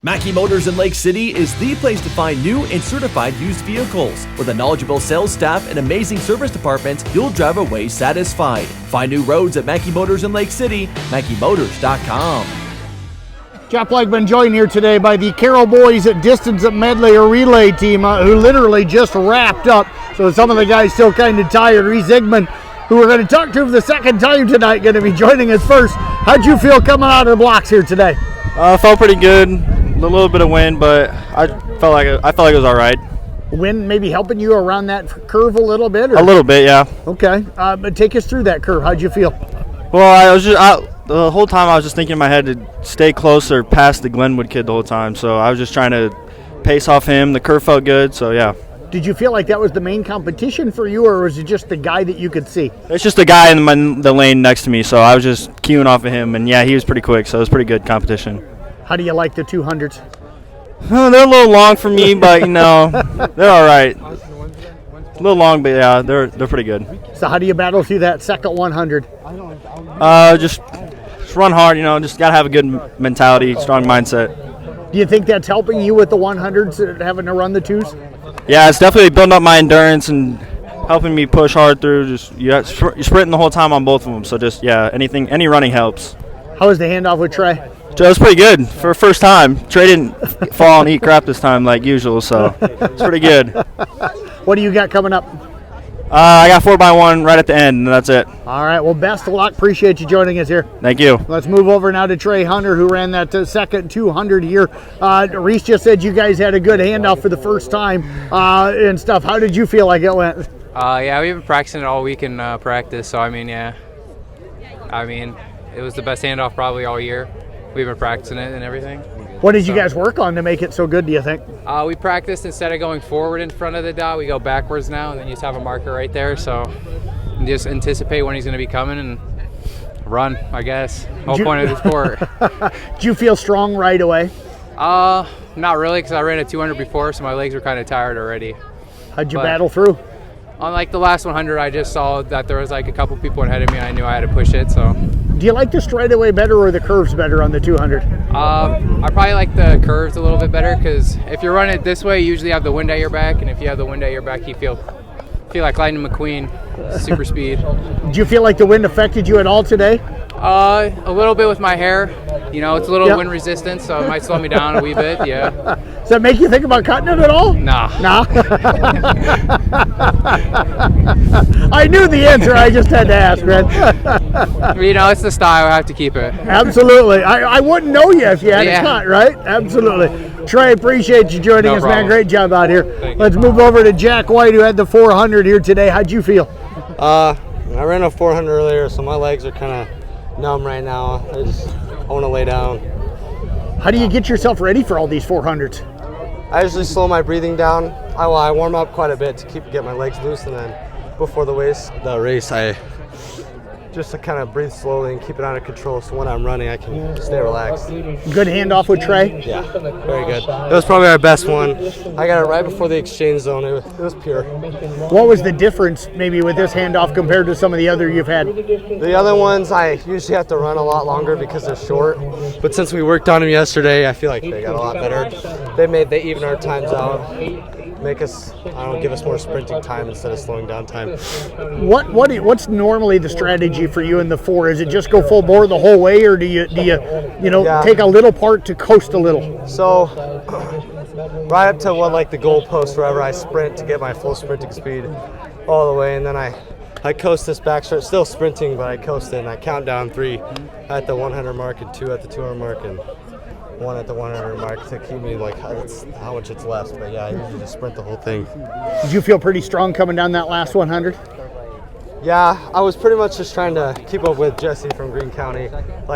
Mackey Motors in Lake City is the place to find new and certified used vehicles. With a knowledgeable sales staff and amazing service department, you'll drive away satisfied. Find new roads at Mackey Motors in Lake City, MackeyMotors.com. Jeff Legman joined here today by the Carroll boys at Distance at Medley, a relay team who literally just wrapped up. So some of the guys still kind of tired. Reece Ziegmann, who we're going to talk to for the second time tonight, going to be joining us first. How'd you feel coming out of the blocks here today? Felt pretty good. A little bit of wind, but I felt like it was all right. Wind maybe helping you around that curve a little bit? Or? A little bit, yeah. Okay, but take us through that curve. How'd you feel? Well, the whole time I was just thinking in my head to stay closer past the Glenwood kid the whole time, so I was just trying to pace off him. The curve felt good, so yeah. Did you feel like that was the main competition for you, or was it just the guy that you could see? It's just the guy in the lane next to me, so I was just queuing off of him, and yeah, he was pretty quick, so it was pretty good competition. How do you like the 200s? Oh, they're a little long for me, but they're all right. A little long, but yeah, they're pretty good. So how do you battle through that second 100? Just run hard, just gotta have a good mentality, strong mindset. Do you think that's helping you with the 100s, having to run the twos? Yeah, it's definitely building up my endurance and helping me push hard through. You're sprinting the whole time on both of them, so any running helps. How was the handoff with Trey? It was pretty good for first time. Trey didn't fall and eat crap this time like usual, so it's pretty good. What do you got coming up? I got 4x1 right at the end, and that's it. All right, well, best of luck. Appreciate you joining us here. Thank you. Let's move over now to Trey Hunter, who ran that second 200 here. Reece just said you guys had a good handoff for the first time and stuff. How did you feel like it went? Yeah, we've been practicing it all week in practice, so it was the best handoff probably all year. We've been practicing it and everything. What did you guys work on to make it so good, do you think? We practiced instead of going forward in front of the dot, we go backwards now, and then you just have a marker right there. So you just anticipate when he's going to be coming and run, I guess. Whole point of the sport. Did you feel strong right away? Not really, because I ran a 200 before, so my legs were kind of tired already. How'd you battle through? On the last 100, I just saw that there was a couple people ahead of me, and I knew I had to push it, so. Do you like the straightaway better or the curves better on the 200? I probably like the curves a little bit better, because if you're running it this way, you usually have the wind at your back, and if you have the wind at your back, you feel like Lightning McQueen, super speed. Did you feel like the wind affected you at all today? A little bit with my hair. It's a little wind resistant, so it might slow me down a wee bit, yeah. Does that make you think about cutting it at all? Nah. I knew the answer, I just had to ask, man. It's the style, I have to keep it. Absolutely. I wouldn't know you if you had a cut, right? Absolutely. Trey, appreciate you joining us, man. Great job out here. Let's move over to Jack White, who had the 400 here today. How'd you feel? I ran a 400 earlier, so my legs are kind of numb right now. I want to lay down. How do you get yourself ready for all these 400s? I usually slow my breathing down. I warm up quite a bit to get my legs loose, and then before the race, I just to kind of breathe slowly and keep it under control, so when I'm running, I can stay relaxed. Good handoff with Trey? Yeah, very good. It was probably our best one. I got it right before the exchange zone. It was pure. What was the difference maybe with this handoff compared to some of the other you've had? The other ones, I usually have to run a lot longer because they're short. But since we worked on them yesterday, I feel like they got a lot better. They even our times out. Give us more sprinting time instead of slowing down time. What's normally the strategy for you in the 4? Is it just go full bore the whole way, or do you take a little part to coast a little? So right up to the goal post, wherever I sprint to get my full sprinting speed all the way, and then I coast this back stretch, still sprinting, but I coast it, and I count down 3 at the 100 mark and 2 at the 200 mark and 1 at the 100 mark to keep me how much it's left. But yeah, I usually just sprint the whole thing. Did you feel pretty strong coming down that last 100? Yeah, I was pretty much just trying to keep up with Jesse from Greene County,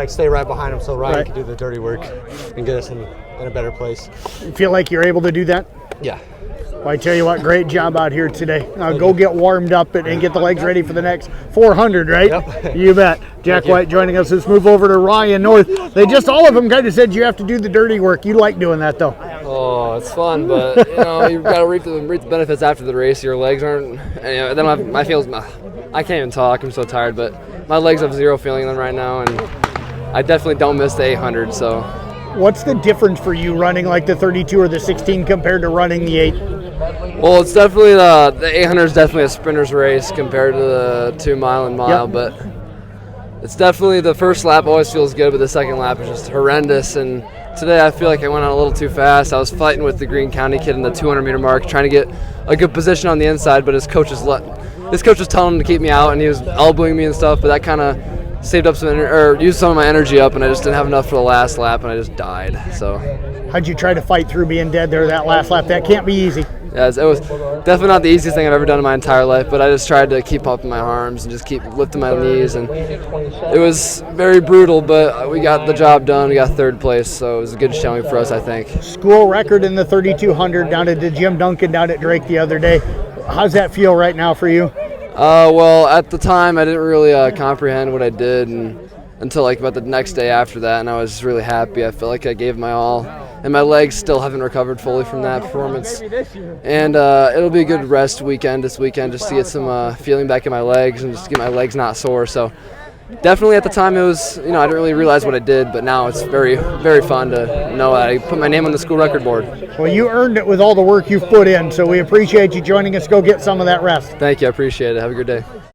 stay right behind him so Ryan could do the dirty work and get us in a better place. You feel like you're able to do that? Yeah. Well, I tell you what, great job out here today. Go get warmed up and get the legs ready for the next 400, right? Yep. You bet. Jack White joining us. Let's move over to Ryan North. All of them kind of said you have to do the dirty work. You like doing that, though. Oh, it's fun, but you've got to reap the benefits after the race. Your legs aren't. Then I can't even talk. I'm so tired, but my legs have zero feeling in them right now, and I definitely don't miss the 800. So What's the difference for you running like the 32 or the 16 compared to running the 8? Well, it's definitely the 800 is definitely a sprinter's race compared to the 2 mile and mile, but it's definitely the first lap always feels good, but the second lap is just horrendous. And today I feel like I went on a little too fast. I was fighting with the Green County kid in the 200-meter mark, trying to get a good position on the inside, but his coach was telling him to keep me out, and he was elbowing me and stuff, but that kind of saved up used some of my energy up, and I just didn't have enough for the last lap, and I just died. So how'd you try to fight through being dead there that last lap? That can't be easy. Yeah, it was definitely not the easiest thing I've ever done in my entire life, but I just tried to keep up my arms and just keep lifting my knees, and it was very brutal, but we got the job done. We got third place, so it was a good showing for us, I think. School record in the 3200 down at the Jim Duncan down at Drake the other day. How's that feel right now for you? Well, at the time, I didn't really comprehend what I did until like about the next day after that, and I was really happy. I felt like I gave my all, and my legs still haven't recovered fully from that performance. And it'll be a good rest weekend this weekend just to get some feeling back in my legs and just get my legs not sore. So definitely at the time it was, I didn't really realize what I did, but now it's very, very fun to know that I put my name on the school record board. Well, you earned it with all the work you've put in, so we appreciate you joining us. Go get some of that rest. Thank you. I appreciate it. Have a good day.